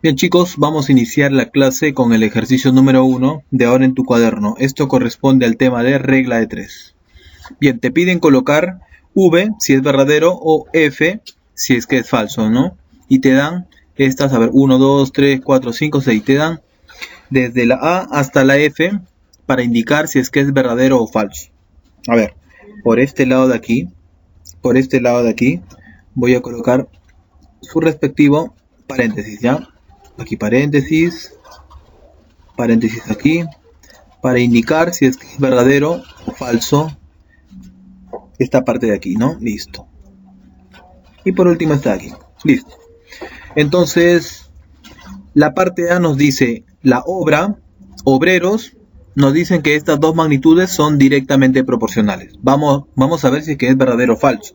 Bien chicos, vamos a iniciar la clase con el ejercicio número 1 de ahora en tu cuaderno. Esto corresponde al tema de regla de 3. Bien, te piden colocar V si es verdadero o F si es que es falso, ¿no? Y te dan estas, a ver, 1, 2, 3, 4, 5, 6. Te dan desde la A hasta la F para indicar si es que es verdadero o falso. A ver, por este lado de aquí, voy a colocar su respectivo paréntesis, ¿ya? Aquí paréntesis, paréntesis aquí, para indicar si es que es verdadero o falso esta parte de aquí, ¿no? Listo. Y por último está aquí, listo. Entonces, la parte A nos dice la obra, obreros, nos dicen que estas dos magnitudes son directamente proporcionales. Vamos a ver si es que es verdadero o falso.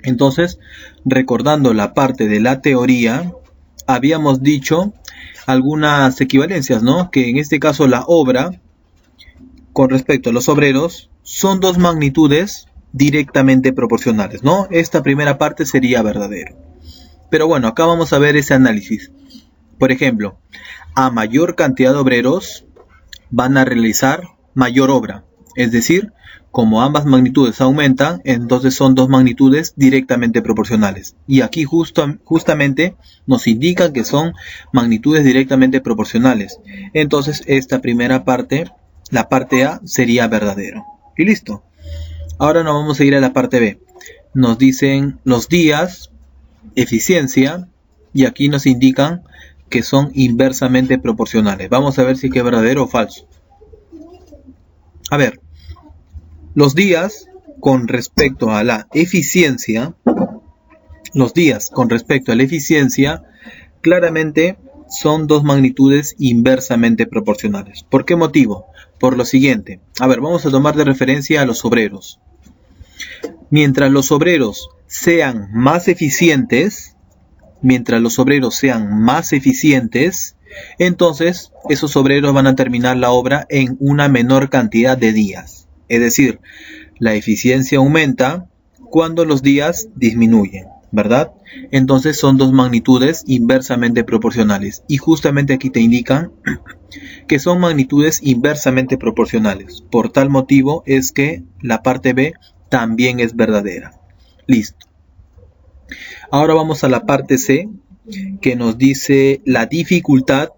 Entonces, recordando la parte de la teoría, habíamos dicho algunas equivalencias, ¿no? Que en este caso la obra con respecto a los obreros son dos magnitudes directamente proporcionales, ¿no? Esta primera parte sería verdadero. Pero bueno, acá vamos a ver ese análisis. Por ejemplo, a mayor cantidad de obreros van a realizar mayor obra. Es decir, como ambas magnitudes aumentan, entonces son dos magnitudes directamente proporcionales. Y aquí justamente nos indican que son magnitudes directamente proporcionales. Entonces esta primera parte, la parte A, sería verdadero. Y listo. Ahora nos vamos a ir a la parte B. Nos dicen los días, eficiencia, y aquí nos indican que son inversamente proporcionales. Vamos a ver si es verdadero o falso. A ver, los días con respecto a la eficiencia, claramente son dos magnitudes inversamente proporcionales. ¿Por qué motivo? Por lo siguiente. A ver, vamos a tomar de referencia a los obreros. Mientras los obreros sean más eficientes, entonces esos obreros van a terminar la obra en una menor cantidad de días. Es decir, la eficiencia aumenta cuando los días disminuyen, ¿verdad? Entonces son dos magnitudes inversamente proporcionales. Y justamente aquí te indican que son magnitudes inversamente proporcionales. Por tal motivo es que la parte B también es verdadera. Listo. Ahora vamos a la parte C, que nos dice la dificultad,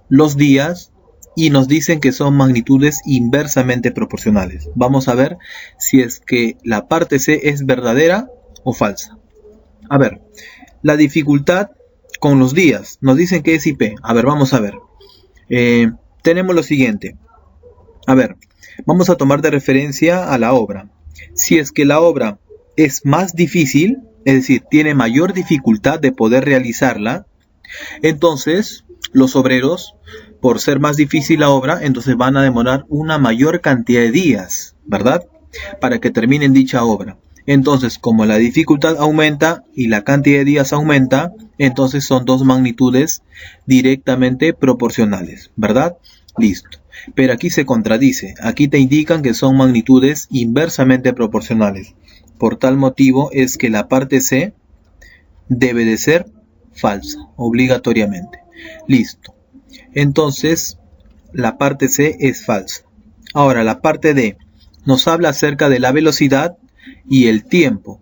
los días, y nos dicen que son magnitudes inversamente proporcionales. Vamos a ver si es que la parte C es verdadera o falsa. A ver, la dificultad con los días, nos dicen que es IP. A ver, vamos a ver. Tenemos lo siguiente. A ver, vamos a tomar de referencia a la obra. Si es que la obra es más difícil, es decir, tiene mayor dificultad de poder realizarla, entonces los obreros, por ser más difícil la obra, entonces van a demorar una mayor cantidad de días, ¿verdad? Para que terminen dicha obra. Entonces, como la dificultad aumenta y la cantidad de días aumenta, entonces son dos magnitudes directamente proporcionales, ¿verdad? Listo. Pero aquí se contradice. Aquí te indican que son magnitudes inversamente proporcionales. Por tal motivo es que la parte C debe de ser falsa, obligatoriamente. Listo. Entonces, la parte C es falsa. Ahora, la parte D nos habla acerca de la velocidad y el tiempo.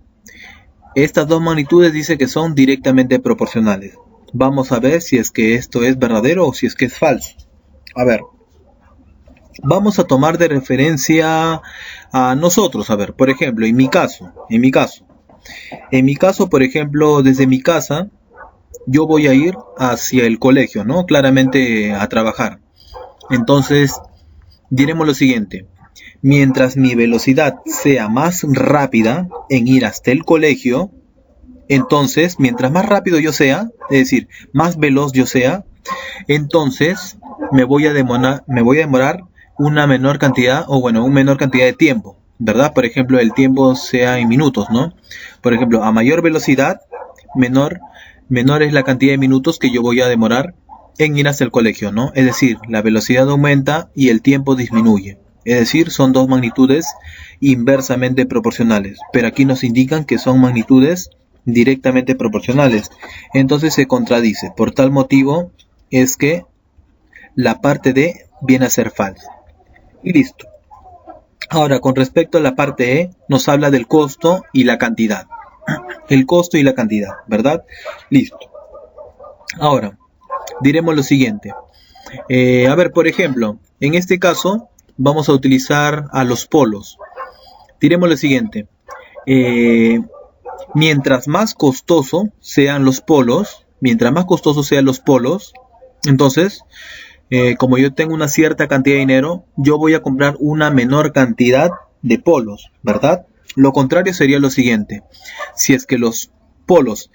Estas dos magnitudes dice que son directamente proporcionales. Vamos a ver si es que esto es verdadero o si es que es falso. A ver, vamos a tomar de referencia a nosotros. A ver, por ejemplo, en mi caso, por ejemplo, desde mi casa, yo voy a ir hacia el colegio, ¿no? Claramente a trabajar. Entonces, diremos lo siguiente. Mientras mi velocidad sea más rápida en ir hasta el colegio, entonces, mientras más rápido yo sea, es decir, más veloz yo sea, entonces me voy a demorar una menor cantidad, o bueno, una menor cantidad de tiempo, ¿verdad? Por ejemplo, el tiempo sea en minutos, ¿no? Por ejemplo, a mayor velocidad, menor es la cantidad de minutos que yo voy a demorar en ir hacia el colegio, ¿no? Es decir, la velocidad aumenta y el tiempo disminuye. Es decir, son dos magnitudes inversamente proporcionales. Pero aquí nos indican que son magnitudes directamente proporcionales. Entonces se contradice. Por tal motivo es que la parte D viene a ser falsa. Y listo. Ahora, con respecto a la parte E, nos habla del costo y la cantidad. El costo y la cantidad, ¿verdad? Listo. Ahora, diremos lo siguiente. A ver, por ejemplo, en este caso vamos a utilizar a los polos. Diremos lo siguiente. Mientras más costoso sean los polos, entonces, como yo tengo una cierta cantidad de dinero, yo voy a comprar una menor cantidad de polos, ¿verdad? Lo contrario sería lo siguiente. Si es que los polos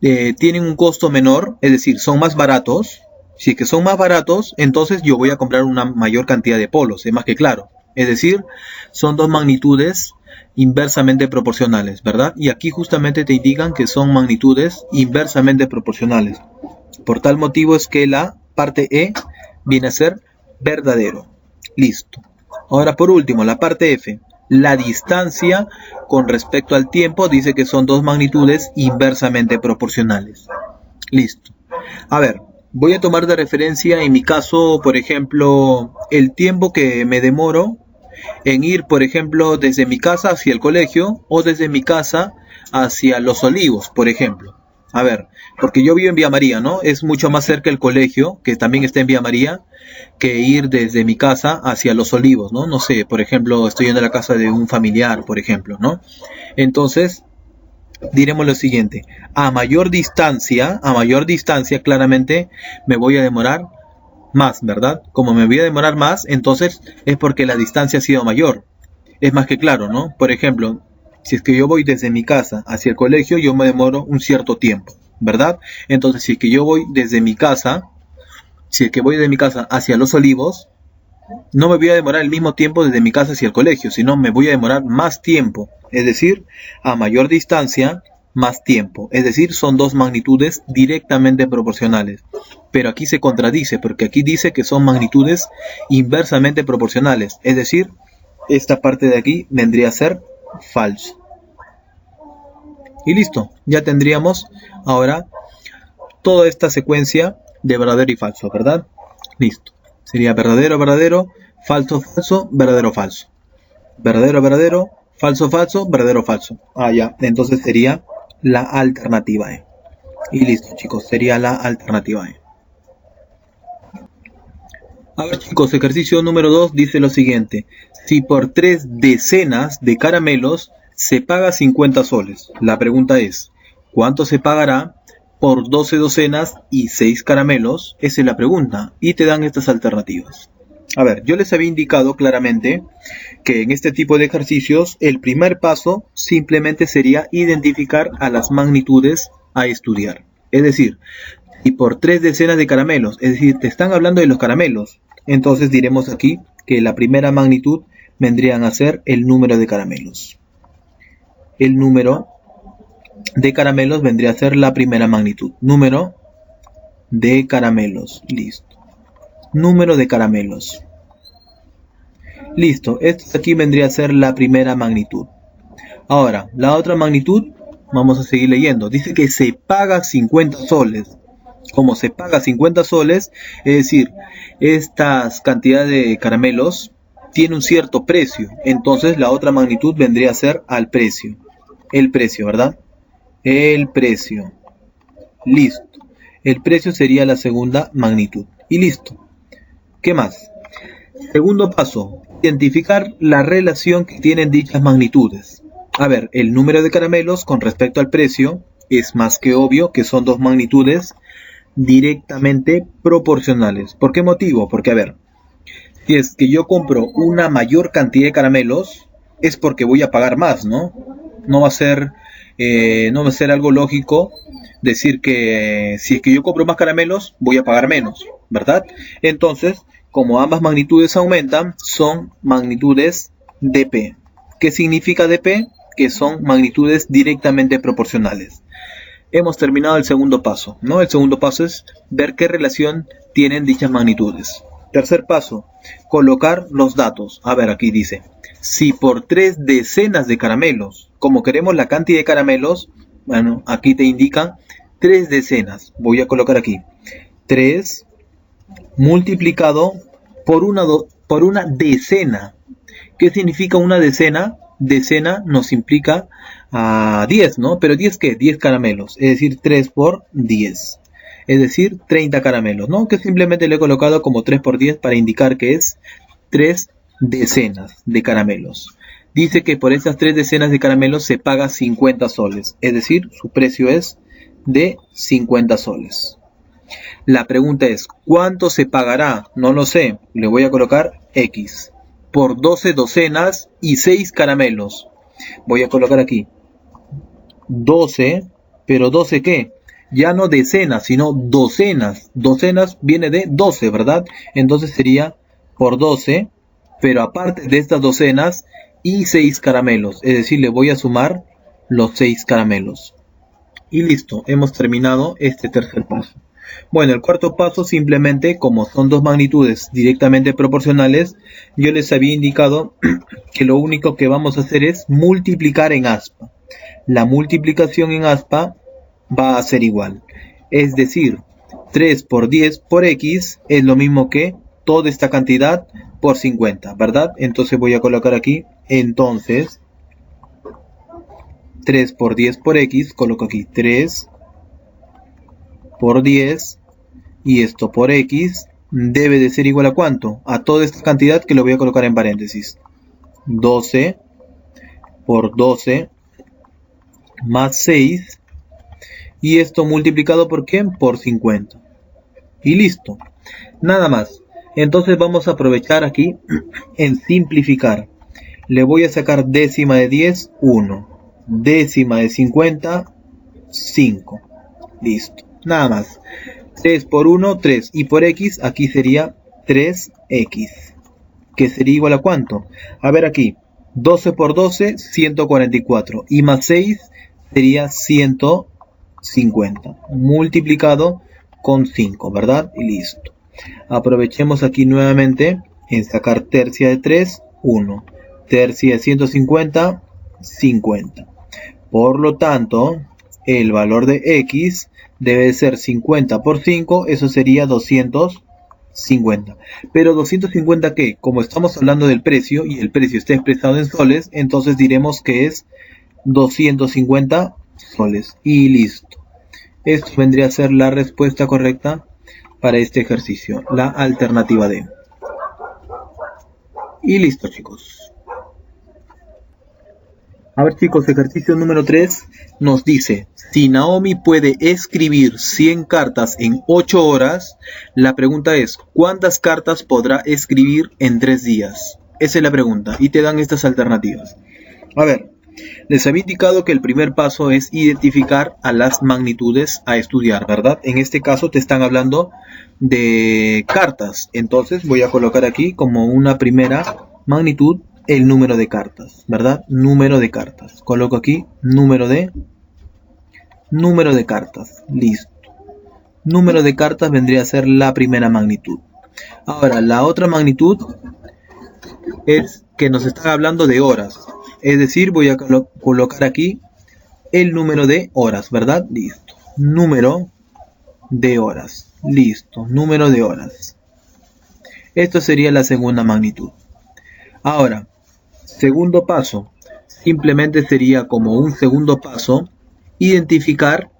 tienen un costo menor, es decir, son más baratos, si es que son más baratos, entonces yo voy a comprar una mayor cantidad de polos, es más que claro. Es decir, son dos magnitudes inversamente proporcionales, ¿verdad? Y aquí justamente te indican que son magnitudes inversamente proporcionales. Por tal motivo es que la parte E viene a ser verdadero. Listo. Ahora por último, la parte F. La distancia con respecto al tiempo dice que son dos magnitudes inversamente proporcionales. Listo. A ver, voy a tomar de referencia en mi caso, por ejemplo, el tiempo que me demoro en ir, por ejemplo, desde mi casa hacia el colegio o desde mi casa hacia Los Olivos, por ejemplo. A ver, porque yo vivo en Villa María, ¿no? Es mucho más cerca el colegio, que también está en Villa María, que ir desde mi casa hacia Los Olivos, ¿no? No sé, por ejemplo, estoy yendo a la casa de un familiar, por ejemplo, ¿no? Entonces, diremos lo siguiente. A mayor distancia, claramente me voy a demorar más, ¿verdad? Como me voy a demorar más, entonces es porque la distancia ha sido mayor. Es más que claro, ¿no? Por ejemplo, si es que yo voy desde mi casa hacia el colegio, yo me demoro un cierto tiempo, ¿verdad? Entonces, si es que yo voy desde mi casa, hacia Los Olivos, no me voy a demorar el mismo tiempo desde mi casa hacia el colegio, sino me voy a demorar más tiempo. Es decir, a mayor distancia, más tiempo. Es decir, son dos magnitudes directamente proporcionales. Pero aquí se contradice, porque aquí dice que son magnitudes inversamente proporcionales. Es decir, esta parte de aquí vendría a ser falso. Y listo, ya tendríamos ahora toda esta secuencia de verdadero y falso, ¿verdad? Listo. Sería verdadero, verdadero, falso, falso, verdadero, falso. Verdadero, verdadero, falso, falso, verdadero, falso. Ah, ya. Entonces sería la alternativa E. Y listo, chicos, sería la alternativa E. A ver, chicos, ejercicio número 2 dice lo siguiente. Si por 3 decenas de caramelos se paga 50 soles, la pregunta es, ¿cuánto se pagará por 12 docenas y 6 caramelos? Esa es la pregunta. Y te dan estas alternativas. A ver, yo les había indicado claramente que en este tipo de ejercicios el primer paso simplemente sería identificar a las magnitudes a estudiar. Es decir, si por 3 decenas de caramelos, es decir, te están hablando de los caramelos, entonces diremos aquí que la primera magnitud vendrían a ser el número de caramelos. El número de caramelos vendría a ser la primera magnitud. Número de caramelos. Listo. Número de caramelos. Listo. Esto aquí vendría a ser la primera magnitud. Ahora, la otra magnitud, vamos a seguir leyendo. Dice que se paga 50 soles. Como se paga 50 soles, es decir, estas cantidades de caramelos tienen un cierto precio. Entonces la otra magnitud vendría a ser al precio. El precio, ¿verdad? El precio. Listo. El precio sería la segunda magnitud. Y listo. ¿Qué más? Segundo paso. Identificar la relación que tienen dichas magnitudes. A ver, el número de caramelos con respecto al precio es más que obvio que son dos magnitudes directamente proporcionales. ¿Por qué motivo? Porque, a ver, si es que yo compro una mayor cantidad de caramelos, es porque voy a pagar más, ¿no? No va a ser algo lógico decir que si es que yo compro más caramelos, voy a pagar menos, ¿verdad? Entonces, como ambas magnitudes aumentan, son magnitudes dp. ¿Qué significa dp? Que son magnitudes directamente proporcionales. Hemos terminado el segundo paso, ¿no? El segundo paso es ver qué relación tienen dichas magnitudes. Tercer paso, colocar los datos. A ver, aquí dice, si por 3 decenas de caramelos, como queremos la cantidad de caramelos, Bueno, aquí te indican 3 decenas. Voy a colocar aquí 3 multiplicado por por una decena. ¿Qué significa una decena? Decena nos implica a 10, ¿no? Pero 10 ¿qué? 10 caramelos, es decir, 3 por 10. Es decir, 30 caramelos, ¿no? Que simplemente le he colocado como 3 por 10 para indicar que es 3 decenas de caramelos. Dice que por esas 3 decenas de caramelos se paga 50 soles, es decir, su precio es de 50 soles. La pregunta es, ¿cuánto se pagará? No lo sé, le voy a colocar X por 12 docenas y 6 caramelos. Voy a colocar aquí 12, pero 12 ¿qué? Ya no decenas, sino docenas. Docenas viene de 12, ¿verdad? Entonces sería por 12, pero aparte de estas docenas y 6 caramelos. Es decir, le voy a sumar los 6 caramelos. Y listo, hemos terminado este tercer paso. Bueno, el cuarto paso simplemente, como son dos magnitudes directamente proporcionales, yo les había indicado que lo único que vamos a hacer es multiplicar en aspa. La multiplicación en aspa va a ser igual. Es decir, 3 por 10 por X es lo mismo que toda esta cantidad por 50, ¿verdad? Entonces voy a colocar aquí, entonces, 3 por 10 por X, coloco aquí 3 por 10 y esto por X debe de ser igual a ¿cuánto? A toda esta cantidad que lo voy a colocar en paréntesis. 12 por 12 más 6 y esto multiplicado por ¿qué? Por 50. Y listo. Nada más. Entonces vamos a aprovechar aquí en simplificar. Le voy a sacar décima de 10, 1. Décima de 50, 5. Listo. Nada más. 3 por 1, 3. Y por X, aquí sería 3X. Que sería igual a ¿cuánto? A ver aquí. 12 por 12, 144. Y más 6 sería 150. Multiplicado con 5, ¿verdad? Y listo. Aprovechemos aquí nuevamente en sacar tercia de 3, 1. Tercia de 150, 50. Por lo tanto, el valor de X debe ser 50 por 5, eso sería 250. Pero 250 ¿qué? Como estamos hablando del precio y el precio está expresado en soles, entonces diremos que es 250 soles. Y listo. Esto vendría a ser la respuesta correcta para este ejercicio, la alternativa D. Y listo, chicos. A ver, chicos, ejercicio número 3 nos dice, si Naomi puede escribir 100 cartas en 8 horas, la pregunta es, ¿cuántas cartas podrá escribir en 3 días? Esa es la pregunta, y te dan estas alternativas. A ver, les había indicado que el primer paso es identificar a las magnitudes a estudiar, ¿verdad? En este caso te están hablando de cartas, entonces voy a colocar aquí como una primera magnitud el número de cartas, ¿verdad? Número de cartas. Coloco aquí número de cartas. Listo. Número de cartas vendría a ser la primera magnitud. Ahora, la otra magnitud es que nos están hablando de horas. Es decir, voy a colocar aquí el número de horas, ¿verdad? Listo. Número de horas. Listo. Número de horas. Esto sería la segunda magnitud. Ahora, segundo paso, simplemente sería como un segundo paso, identificar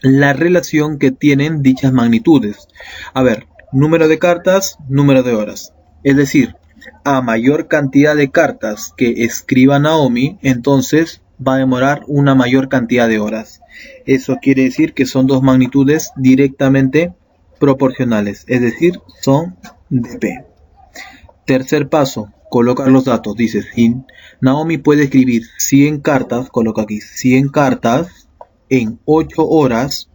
la relación que tienen dichas magnitudes. A ver, número de cartas, número de horas. Es decir, a mayor cantidad de cartas que escriba Naomi, entonces va a demorar una mayor cantidad de horas. Eso quiere decir que son dos magnitudes directamente proporcionales, es decir, son de P. Tercer paso, colocar los datos. Dice, si Naomi puede escribir 100 cartas, coloca aquí 100 cartas en 8 horas.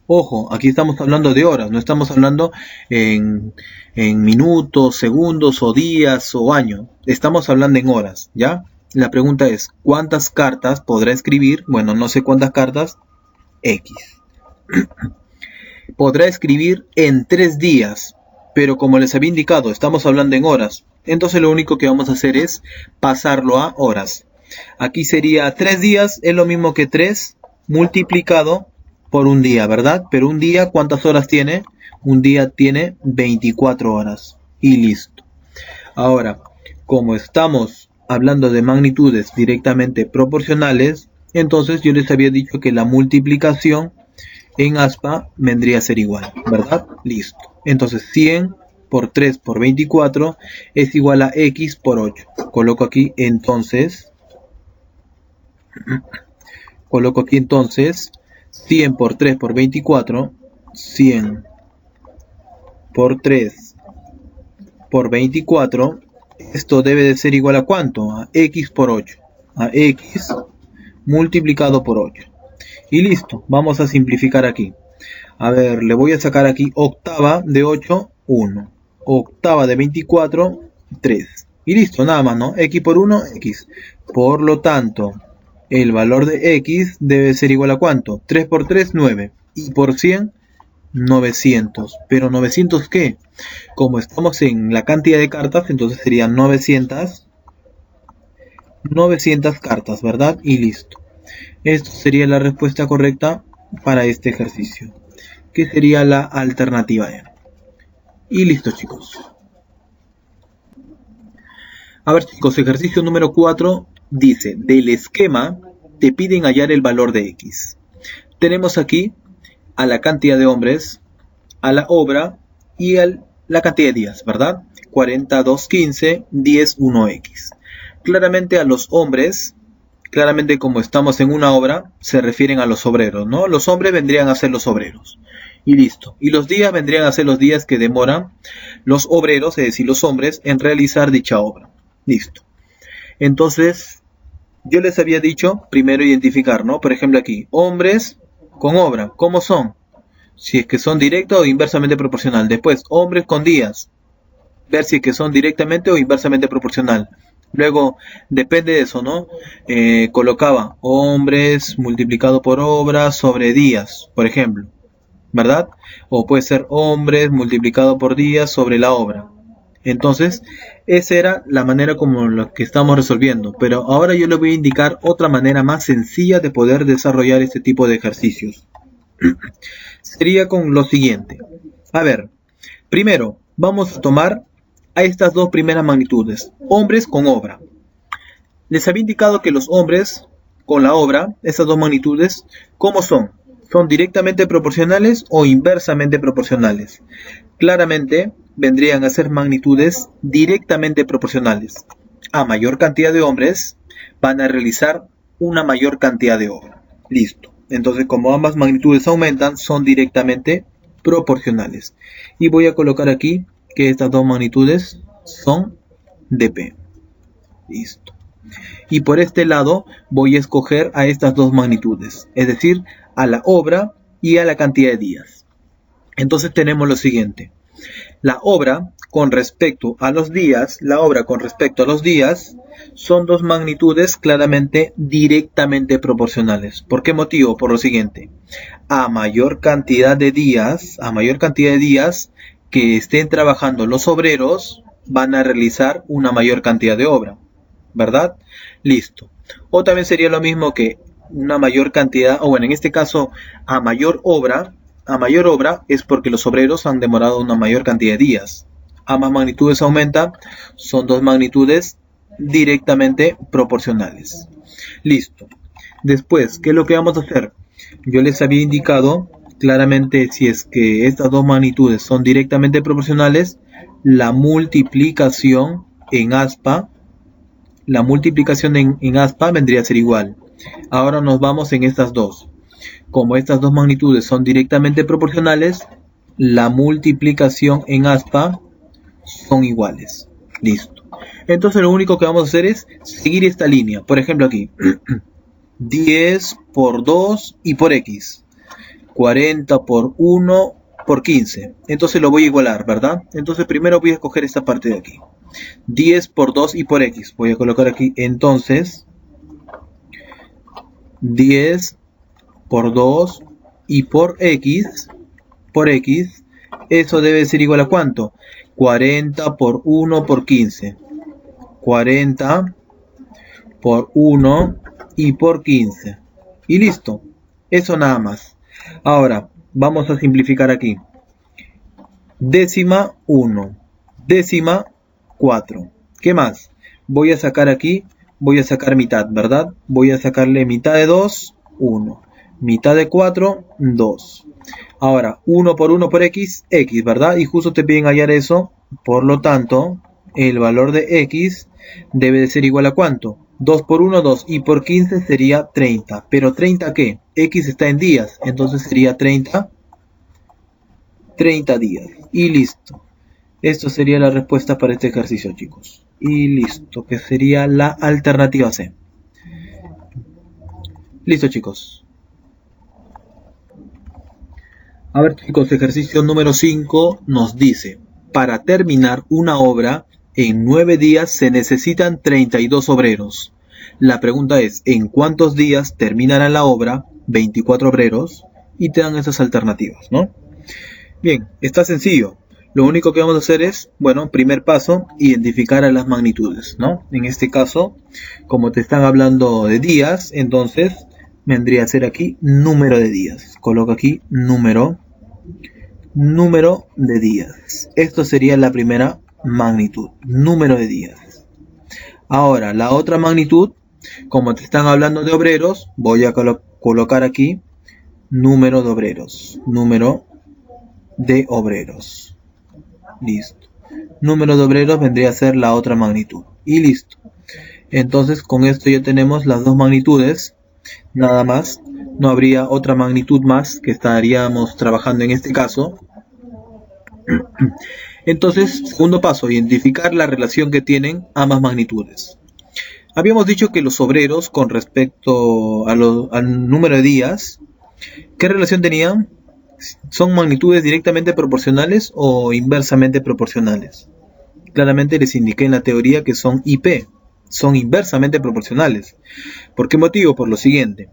Ojo, aquí estamos hablando de horas, no estamos hablando en minutos, segundos o días o años. Estamos hablando en horas, ¿ya? La pregunta es, ¿cuántas cartas podrá escribir? Bueno, no sé cuántas cartas, X. Podrá escribir en 3 días, pero como les había indicado, estamos hablando en horas. Entonces lo único que vamos a hacer es pasarlo a horas. Aquí sería 3 días, es lo mismo que 3 multiplicado por un día, ¿verdad? Pero un día, ¿cuántas horas tiene? Un día tiene 24 horas. Y listo. Ahora, como estamos hablando de magnitudes directamente proporcionales, entonces yo les había dicho que la multiplicación en aspa vendría a ser igual, ¿verdad? Listo. Entonces 100 por 3 por 24 es igual a x por 8. Coloco aquí entonces 100 por 3 por 24, 100 por 3 por 24, esto debe de ser igual a ¿cuánto? A x por 8, a x multiplicado por 8. Y listo, vamos a simplificar aquí. A ver, le voy a sacar aquí octava de 8, 1. Octava de 24, 3. Y listo, nada más, ¿no? X por 1, x. Por lo tanto, el valor de x debe ser igual a ¿cuánto? 3 por 3, 9. Y por 100, 900. ¿Pero 900 qué? Como estamos en la cantidad de cartas, entonces serían 900 cartas, ¿verdad? Y listo. Esto sería la respuesta correcta para este ejercicio, que sería la alternativa E. Y listo, chicos. A ver, chicos, ejercicio número 4 dice, del esquema te piden hallar el valor de X. Tenemos aquí a la cantidad de hombres, a la obra y a la cantidad de días, ¿verdad? 42, 15, 10, 1X. Claramente a los hombres, claramente como estamos en una obra, se refieren a los obreros, ¿no? Los hombres vendrían a ser los obreros. Y listo. Y los días vendrían a ser los días que demoran los obreros, es decir, los hombres, en realizar dicha obra. Listo. Entonces, yo les había dicho, primero identificar, ¿no? Por ejemplo aquí, hombres con obra, ¿cómo son? Si es que son directa o inversamente proporcional. Después, hombres con días, ver si es que son directamente o inversamente proporcional. Luego, depende de eso, ¿no? Colocaba hombres multiplicado por obra sobre días, por ejemplo, ¿verdad? O puede ser hombres multiplicado por días sobre la obra. Entonces, esa era la manera como lo que estamos resolviendo. Pero ahora yo les voy a indicar otra manera más sencilla de poder desarrollar este tipo de ejercicios. Sería con lo siguiente. A ver, primero vamos a tomar a estas dos primeras magnitudes, hombres con obra. Les había indicado que los hombres con la obra, estas dos magnitudes, ¿cómo son? ¿Son directamente proporcionales o inversamente proporcionales? Claramente vendrían a ser magnitudes directamente proporcionales. A mayor cantidad de hombres van a realizar una mayor cantidad de obra. Listo. Entonces, como ambas magnitudes aumentan, son directamente proporcionales. Y voy a colocar aquí que estas dos magnitudes son de P. Listo. Y por este lado voy a escoger a estas dos magnitudes, es decir, a la obra y a la cantidad de días. Entonces tenemos lo siguiente. La obra con respecto a los días, son dos magnitudes claramente directamente proporcionales. ¿Por qué motivo? Por lo siguiente. A mayor cantidad de días que estén trabajando los obreros, van a realizar una mayor cantidad de obra, ¿verdad? Listo. O también sería lo mismo que una mayor cantidad, o bueno, en este caso, a mayor obra es porque los obreros han demorado una mayor cantidad de días. Ambas magnitudes aumentan, son dos magnitudes directamente proporcionales. Listo. Después, ¿qué es lo que vamos a hacer? Yo les había indicado claramente, si es que estas dos magnitudes son directamente proporcionales, la multiplicación en aspa vendría a ser igual. Ahora nos vamos en estas dos. Como estas dos magnitudes son directamente proporcionales, la multiplicación en aspa son iguales. Listo. Entonces lo único que vamos a hacer es seguir esta línea. Por ejemplo aquí, 10 por 2 y por x. 40 por 1 por 15. Entonces lo voy a igualar, ¿verdad? Entonces primero voy a escoger esta parte de aquí. 10 por 2 y por x. Voy a colocar aquí entonces 10 por 2 y por x, eso debe ser igual a ¿cuánto? 40 por 1 por 15. 40 por 1 y por 15. Y listo. Eso nada más. Ahora, vamos a simplificar aquí. Décima 1, décima 4. ¿Qué más? Voy a sacar aquí, voy a sacar mitad, ¿verdad? Voy a sacarle mitad de 2, 1. Mitad de 4, 2. Ahora, 1 por x, x, ¿verdad? Y justo te piden hallar eso. Por lo tanto, el valor de x debe de ser igual a ¿cuánto? 2 por 1, 2. Y por 15 sería 30. ¿Pero 30 qué? X está en días. Entonces sería 30 días. Y listo. Esto sería la respuesta para este ejercicio, chicos. Y listo, que sería la alternativa C. Listo, chicos. A ver, chicos, ejercicio número 5 nos dice, para terminar una obra, en 9 días se necesitan 32 obreros. La pregunta es, ¿en cuántos días terminará la obra? 24 obreros. Y te dan esas alternativas, ¿no? Bien, está sencillo. Lo único que vamos a hacer es, bueno, primer paso, identificar a las magnitudes, ¿no? En este caso, como te están hablando de días, entonces vendría a ser aquí número de días. Coloco aquí número de días. Esto sería la primera magnitud, número de días. Ahora, la otra magnitud, como te están hablando de obreros, voy a colocar aquí número de obreros, número de obreros. Listo. Número de obreros vendría a ser la otra magnitud. Y listo. Entonces con esto ya tenemos las dos magnitudes. Nada más. No habría otra magnitud más que estaríamos trabajando en este caso. Entonces, segundo paso, identificar la relación que tienen ambas magnitudes. Habíamos dicho que los obreros con respecto al número de días, ¿qué relación tenían? ¿Son magnitudes directamente proporcionales o inversamente proporcionales? Claramente les indiqué en la teoría que son IP, son inversamente proporcionales. ¿Por qué motivo? Por lo siguiente.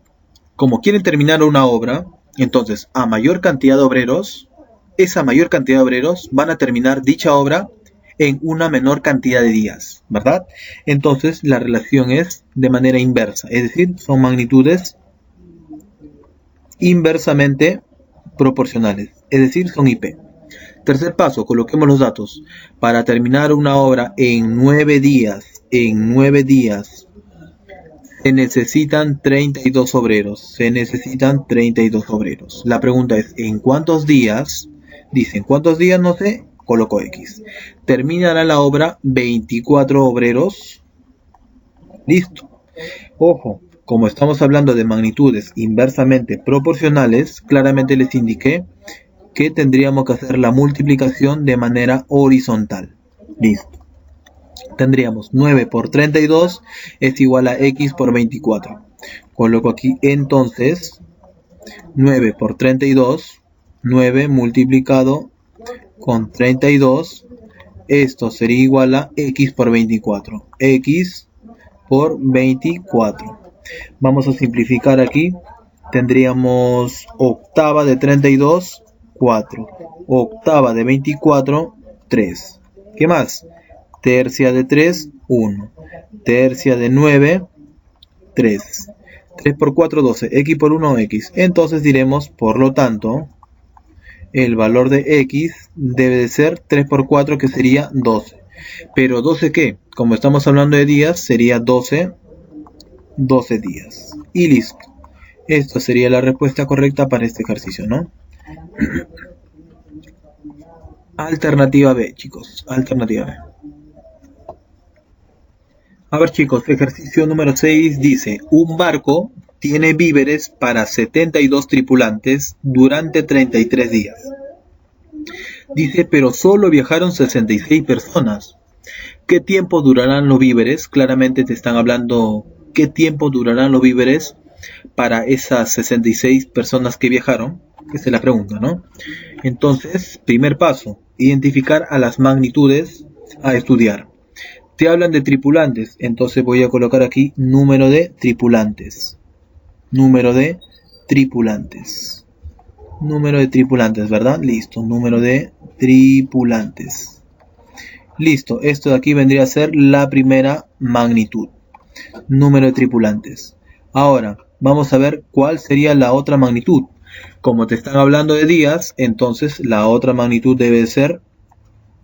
Como quieren terminar una obra, entonces a mayor cantidad de obreros, esa mayor cantidad de obreros van a terminar dicha obra en una menor cantidad de días, ¿verdad? Entonces la relación es de manera inversa, es decir, son magnitudes inversamente proporcionales, es decir, son IP. Tercer paso, coloquemos los datos. Para terminar una obra en 9 días, se necesitan 32 obreros. La pregunta es, ¿en cuántos días? Dicen, ¿cuántos días? No sé, coloco X. Terminará la obra 24 obreros. Listo. Ojo, como estamos hablando de magnitudes inversamente proporcionales, claramente les indiqué que tendríamos que hacer la multiplicación de manera horizontal. Listo. Tendríamos 9 por 32 es igual a X por 24. Coloco aquí entonces 9 por 32, 9 multiplicado con 32, esto sería igual a X por 24. X por 24. Vamos a simplificar aquí. Tendríamos octava de 32, 4. Octava de 24, 3. ¿Qué más? Tercia de 3, 1. Tercia de 9, 3. 3 por 4, 12. X por 1, X. Entonces diremos, por lo tanto, el valor de X debe de ser 3 por 4, que sería 12. Pero 12 ¿qué? Como estamos hablando de días, sería 12 días. Y listo. Esto sería la respuesta correcta para este ejercicio, ¿no? Alternativa B, chicos. Alternativa B. A ver, chicos, ejercicio número 6 dice, un barco tiene víveres para 72 tripulantes durante 33 días. Dice, pero solo viajaron 66 personas. ¿Qué tiempo durarán los víveres? Claramente te están hablando qué tiempo durarán los víveres para esas 66 personas que viajaron. Esa es la pregunta, ¿no? Entonces, primer paso, identificar a las magnitudes a estudiar. Te hablan de tripulantes, entonces voy a colocar aquí número de tripulantes. Número de tripulantes. Número de tripulantes, ¿verdad? Listo, número de tripulantes. Listo, esto de aquí vendría a ser la primera magnitud. Número de tripulantes. Ahora, vamos a ver cuál sería la otra magnitud. Como te están hablando de días, entonces la otra magnitud debe ser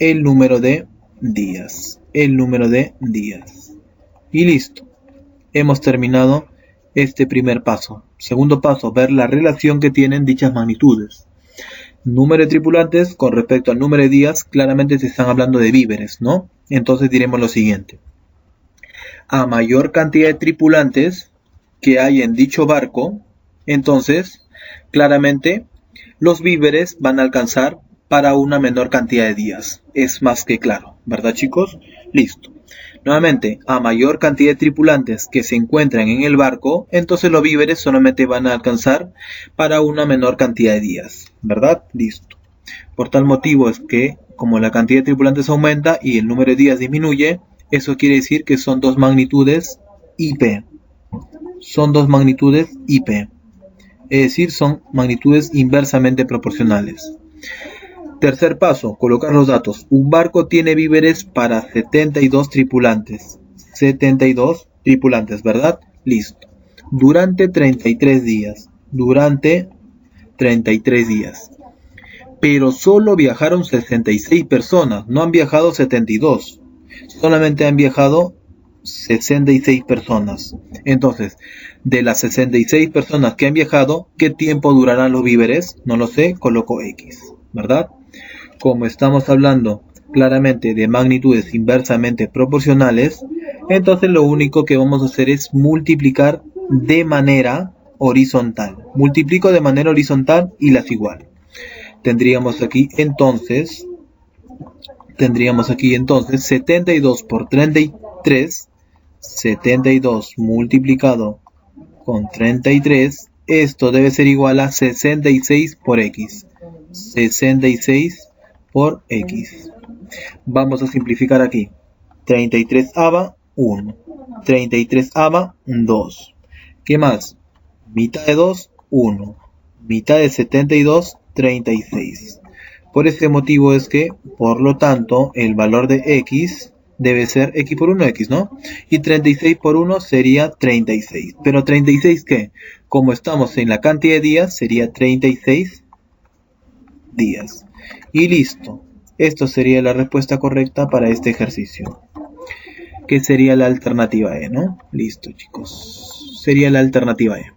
el número de días. El número de días. Y listo. Hemos terminado este primer paso. Segundo paso, ver la relación que tienen dichas magnitudes. Número de tripulantes con respecto al número de días, claramente se están hablando de víveres, ¿no? Entonces diremos lo siguiente. A mayor cantidad de tripulantes que hay en dicho barco, entonces, claramente, los víveres van a alcanzar para una menor cantidad de días. Es más que claro, ¿verdad, chicos? Listo. Nuevamente, a mayor cantidad de tripulantes que se encuentran en el barco, entonces los víveres solamente van a alcanzar para una menor cantidad de días, ¿verdad? Listo. Por tal motivo es que, como la cantidad de tripulantes aumenta y el número de días disminuye, eso quiere decir que son dos magnitudes IP. Son dos magnitudes IP. Es decir, son magnitudes inversamente proporcionales. Tercer paso, colocar los datos. Un barco tiene víveres para 72 tripulantes. 72 tripulantes, ¿verdad? Listo. Durante 33 días. Durante 33 días. Pero solo viajaron 66 personas. No han viajado 72. Solamente han viajado 66 personas. Entonces, de las 66 personas que han viajado, ¿qué tiempo durarán los víveres? No lo sé, coloco X, ¿verdad? Como estamos hablando claramente de magnitudes inversamente proporcionales, entonces lo único que vamos a hacer es multiplicar de manera horizontal. Multiplico de manera horizontal y las igual. Tendríamos aquí entonces 72 por 33, 72 multiplicado con 33, esto debe ser igual a 66 por X. 66 por X. Vamos a simplificar aquí. 33 ava, 1. 33 ava, 2. ¿Qué más? Mitad de 2, 1. Mitad de 72, 36. Por este motivo es que, por lo tanto, el valor de X debe ser X por 1, X, ¿no? Y 36 por 1 sería 36. ¿Pero 36 qué? Como estamos en la cantidad de días, sería 36 días. Y listo. Esto sería la respuesta correcta para este ejercicio. Que sería la alternativa E, ¿no? Listo, chicos. Sería la alternativa E.